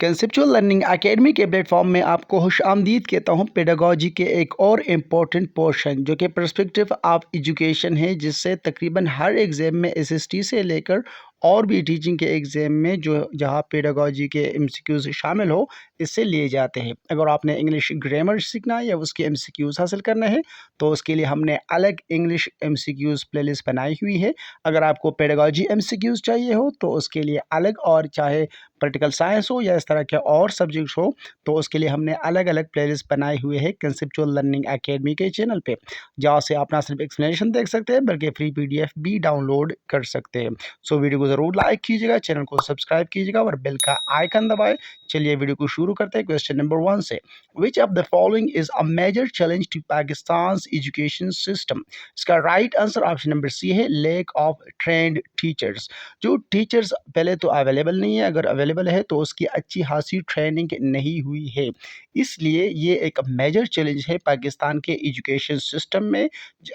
Conceptual learning academy के platform में आपको खुशामदीद कहता हूँ। पेडागोजी के एक और इम्पोर्टेंट पोर्शन जो कि पर्सपेक्टिव ऑफ एजुकेशन है, जिससे तकरीबन हर एग्ज़ाम में एसएसटी से लेकर और भी टीचिंग के एग्ज़ाम में जो जहाँ पेडागोजी के एमसीक्यूज़ शामिल हो, इससे लिए जाते हैं। अगर आपने इंग्लिश ग्रामर सीखना है या उसके एमसीक्यूज़ हासिल करना है, तो उसके लिए हमने अलग इंग्लिश एमसीक्यूज़ प्लेलिस्ट बनाई हुई है। अगर आपको पेडागोजी एमसीक्यूज़ चाहिए हो तो उसके लिए अलग, और चाहे पॉलिटिकल साइंस हो या इस तरह के और सब्जेक्ट्स हो, तो उसके लिए हमने अलग अलग प्लेलिस्ट बनाए हुए हैं कंसेप्चुअल लर्निंग एकेडमी के चैनल पे, जहाँ से आप ना सिर्फ एक्सप्लेनेशन देख सकते हैं बल्कि फ्री पीडीएफ भी डाउनलोड कर सकते हैं। सो वीडियो को ज़रूर लाइक कीजिएगा, चैनल को सब्सक्राइब कीजिएगा और बेल का आइकन दबाएं। चलिए वीडियो को शुरू करते हैं क्वेश्चन नंबर 1 से। Which of the following is a major challenge to Pakistan education system? इसका right answer option number C है, लैक ऑफ ट्रेंड टीचर्स। जो टीचर्स पहले तो अवेलेबल नहीं है, अगर अवेलेबल है तो उसकी अच्छी खासी ट्रेनिंग नहीं हुई है, इसलिए ये एक मेजर चैलेंज है पाकिस्तान के एजुकेशन सिस्टम में।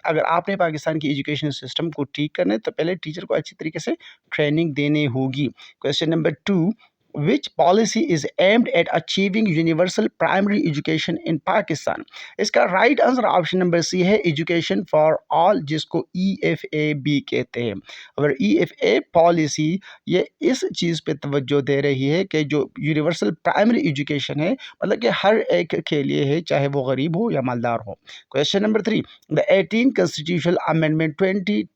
अगर आपने पाकिस्तान की एजुकेशन सिस्टम को ठीक करना है तो पहले टीचर को अच्छी तरीके से ट्रेनिंग देनी होगी। Question number 2, which policy is aimed at achieving universal primary education in Pakistan? इसका right answer option number C है, एजुकेशन फॉर ऑल, जिसको EFA कहते हैं। अगर EFA पॉलिसी ये इस चीज़ पे तवज्जो दे रही है कि जो यूनिवर्सल प्राइमरी एजुकेशन है, मतलब कि हर एक के लिए है, चाहे वो गरीब हो या मालदार हो। Question number 3, the 18 constitutional amendment 2010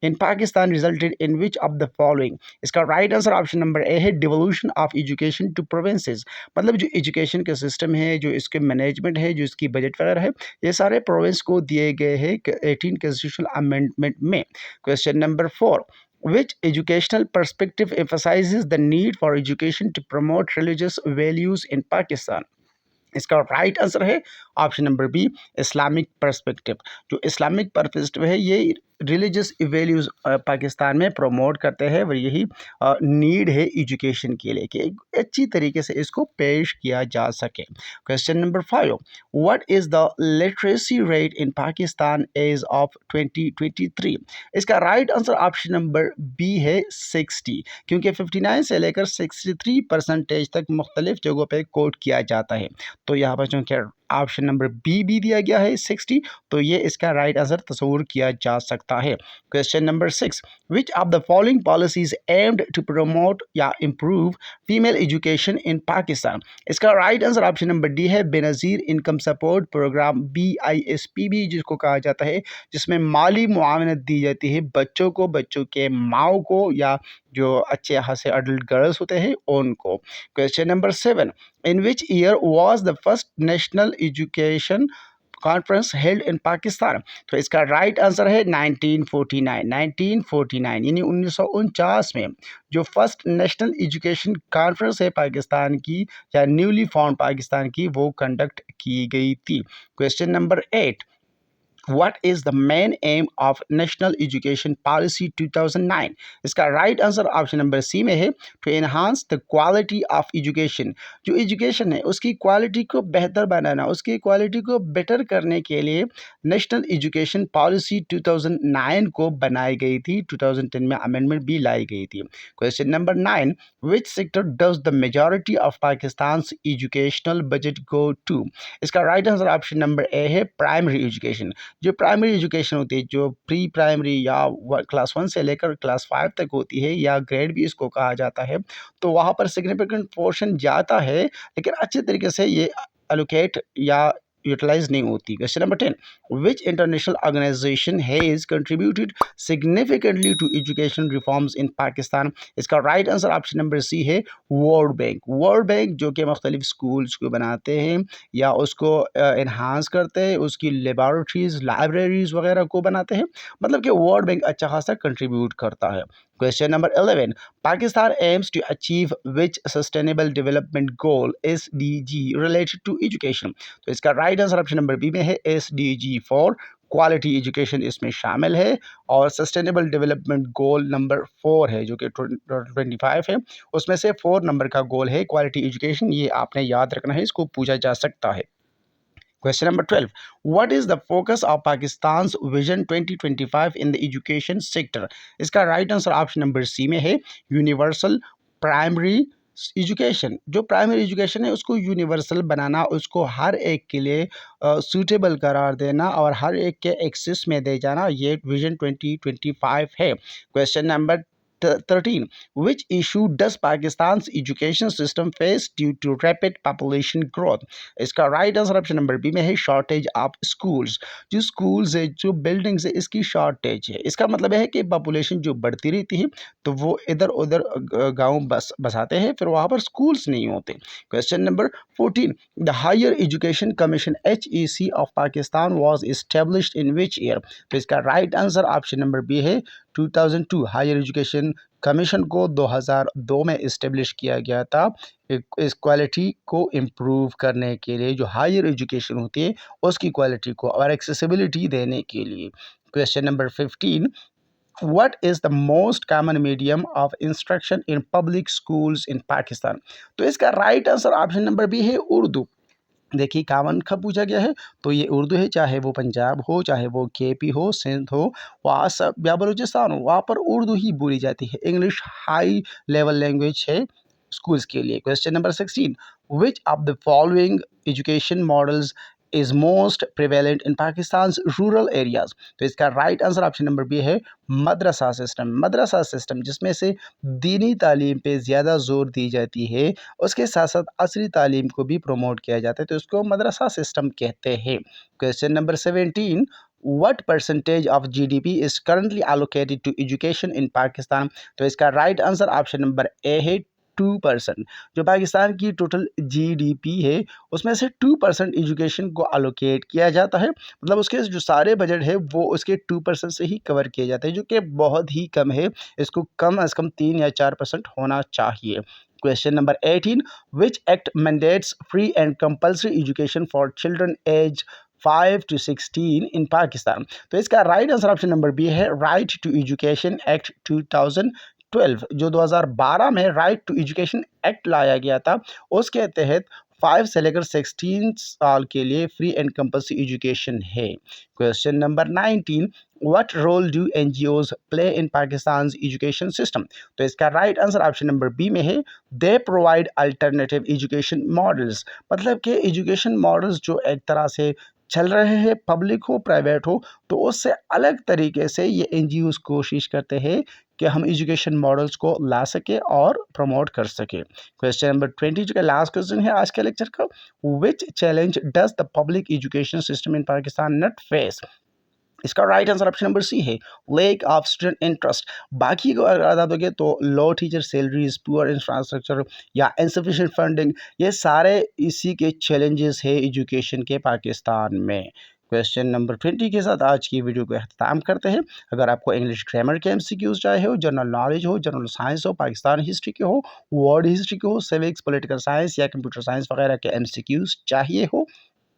in Pakistan resulted in which of the following? इसका right answer option number A है, devolution of education to provinces. मतलब जो एजुकेशन का सिस्टम है, जो इसके मैनेजमेंट है, जो इसकी बजट वगैरह है, ये सारे प्रोविंस को दिए गए हैं 18 कॉन्स्टिट्यूशनल अमेंडमेंट में। Question number 4, which educational perspective emphasizes the need for education to promote religious values in Pakistan? इसका राइट आंसर है option number B, Islamic perspective. जो इस्लामिक पर्सपेक्टिव है, ये रिलीजियस वैल्यूज़ पाकिस्तान में प्रमोट करते हैं, और यही नीड है एजुकेशन के लिए कि एक अच्छी तरीके से इसको पेश किया जा सके। Question number 5, what is the literacy rate in Pakistan as of 2023? इसका right answer option number B है, 60, क्योंकि 59 से लेकर 63% तक मुख्तलिफ जगहों पर कोट किया जाता है। तो यहाँ पर चूँकि ऑप्शन नंबर बी भी दिया गया है 60, तो ये इसका राइट आंसर तस्वूर किया जा सकता है। Question number 6, which of the following policies aimed to promote या improve female education in Pakistan? इसका right answer option number D है, Benazir income support programme, BISPB जिसको कहा जाता है, जिसमें माली मुआवनत दी जाती है बच्चों को, बच्चों के माओ को, या जो अच्छे खासे अडल्ट गर्ल्स होते हैं उनको। Question number 7, in which year was the first national education conference held in Pakistan? तो इसका राइट आंसर है 1949 यानी 1949 में जो फर्स्ट नेशनल एजुकेशन कॉन्फ्रेंस है पाकिस्तान की, या न्यूली फाउंड पाकिस्तान की, वो कंडक्ट की गई थी। Question number 8, What is the main aim of National Education Policy 2009? इसका right answer option number C में है, to enhance the quality of education. जो एजुकेशन है उसकी क्वालिटी को बेहतर बनाना, उसकी क्वालिटी को बेटर करने के लिए नेशनल एजुकेशन पॉलिसी 2009 को बनाई गई थी। 2010 में अमेंडमेंट भी लाई गई थी। Question number 9, which sector does the majority of Pakistan educational budget go to? इसका right answer option number A है, प्राइमरी एजुकेशन। जो प्राइमरी एजुकेशन होती है, जो प्री प्राइमरी या क्लास 1 से लेकर क्लास 5 तक होती है, या ग्रेड भी इसको कहा जाता है, तो वहाँ पर सिग्निफिकेंट पोर्शन जाता है, लेकिन अच्छे तरीके से ये एलोकेट या यूटिलाइज नहीं होती। Question number 10, which international organisation has contributed significantly to education reforms in Pakistan? इसका right answer option number C है, वर्ल्ड बैंक। वर्ल्ड बैंक जो कि मुख्तलिफ स्कूल्स को बनाते हैं या उसको इन्हांस करते हैं, उसकी लेबॉरेटरीज, लाइब्रेरीज वगैरह को बनाते हैं, मतलब कि वर्ल्ड बैंक अच्छा खासा कंट्रीब्यूट करता है। Question number 11, Pakistan aims to achieve which sustainable development goal SDG related to education? तो इसका right answer option number B में है, SDG फॉर क्वालिटी एजुकेशन इसमें शामिल है, और सस्टेनेबल डेवलपमेंट गोल नंबर 4 है जो कि 25 है, उसमें से 4 नंबर का गोल है क्वालिटी एजुकेशन। ये आपने याद रखना है, इसको पूछा जा सकता है। Question number 12. What is the focus of Pakistan's Vision 2025 in the education sector? इसका right answer option number C में है, यूनिवर्सल प्राइमरी एजुकेशन जो प्राइमरी एजुकेशन है उसको यूनिवर्सल बनाना, उसको हर एक के लिए सूटेबल करार देना और हर एक के एक्सेस में दे जाना, ये विजन 2025 है। Question number 13, which issue does Pakistan's education system face due to rapid population growth? इसका right answer option number B में है शॉर्टेज ऑफ स्कूल्स। जो स्कूल्स है, जो बिल्डिंग्स है, इसकी शॉर्टेज है। इसका मतलब है कि पॉपुलेशन जो बढ़ती रहती है तो वो इधर उधर गांव बसाते हैं, फिर वहाँ पर स्कूल्स नहीं होते। Question number 14, the higher education commission HEC of Pakistan was established in which year? तो इसका right answer option number B है 2002। हायर एजुकेशन कमीशन को 2002 में इस्टेब्लिश किया गया था इस क्वालिटी को इम्प्रूव करने के लिए, जो हायर एजुकेशन होती है उसकी क्वालिटी को और एक्सेसिबिलिटी देने के लिए। Question number 15, what is the most common medium of instruction in public schools in Pakistan? तो इसका right answer option number B है उर्दू। देखिए कामन कब पूछा गया है तो ये उर्दू है, चाहे वो पंजाब हो, चाहे वो KP हो, सिंध हो, वहाँ सब या बलूचिस्तान हो, वहाँ पर उर्दू ही बोली जाती है। इंग्लिश हाई लेवल लैंग्वेज है स्कूल्स के लिए। Question number 16, which of the following education models is most prevalent in Pakistan rural areas? तो इसका right answer option number B है मदरसा सिस्टम। मदरसा सिस्टम जिसमें से दीनी तालीम पे ज़्यादा जोर दी जाती है, उसके साथ साथ असरी तालीम को भी प्रमोट किया जाता है, तो इसको मदरसा सिस्टम कहते हैं। Question number 17, what percentage of GDP is currently allocated to education in Pakistan? तो इसका right answer option number A है 2%। जो पाकिस्तान की टोटल GDP है उसमें से 2% एजुकेशन को अलोकेट किया जाता है, मतलब उसके जो सारे बजट है वो उसके 2% से ही कवर किए जाते हैं, जो कि बहुत ही कम है। इसको कम अज़ कम 3 या 4% होना चाहिए। Question number 18, which act mandates free and compulsory education for children age 5 to 16 in Pakistan? तो इसका right answer option number B है राइट टू एजुकेशन एक्ट 2012। जो 2012 में राइट टू एजुकेशन एक्ट लाया गया था, उसके तहत 5 से लेकर 16 साल के लिए फ्री एंड कंपल्सरी एजुकेशन है। Question number 19, what role do NGOs play in Pakistan education system? तो इसका right answer option number B में है they provide alternative education models. मतलब कि एजुकेशन मॉडल्स जो एक तरह से चल रहे हैं, पब्लिक हो प्राइवेट हो, तो उससे अलग तरीके से ये NGOs कोशिश करते हैं कि हम एजुकेशन मॉडल्स को ला सके और प्रमोट कर सके। क्वेश्चन नंबर 20 जो कि लास्ट क्वेश्चन है आज के लेक्चर का, which challenge does the public education system in Pakistan not face? इसका right answer option number C है लेक ऑफ स्टूडेंट इंटरेस्ट। बाकी को अगर बता दोगे तो लो टीचर सैलरीज, पुअर इंफ्रास्ट्रक्चर या इनसफिशिएंट फंडिंग, ये सारे इसी के चैलेंजेस है एजुकेशन के पाकिस्तान में। क्वेश्चन नंबर 20 के साथ आज की वीडियो को अख्ताम करते हैं। अगर आपको इंग्लिश ग्रामर के MCQs चाहिए हो, जनरल नॉलेज हो, जनरल साइंस हो, पाकिस्तान हिस्ट्री के हो, वर्ल्ड हिस्ट्री के हो, सिविक्स, पॉलिटिकल साइंस या कंप्यूटर साइंस वगैरह के MCQs चाहिए हो,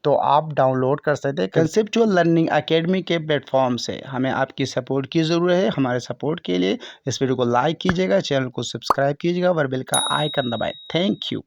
तो आप डाउनलोड कर सकते हैं कंसेप्चुअल लर्निंग एकेडमी के प्लेटफॉर्म से। हमें आपकी सपोर्ट की ज़रूरत है। हमारे सपोर्ट के लिए इस वीडियो को लाइक कीजिएगा, चैनल को सब्सक्राइब कीजिएगा और बेल का आइकन दबाएं। Thank you.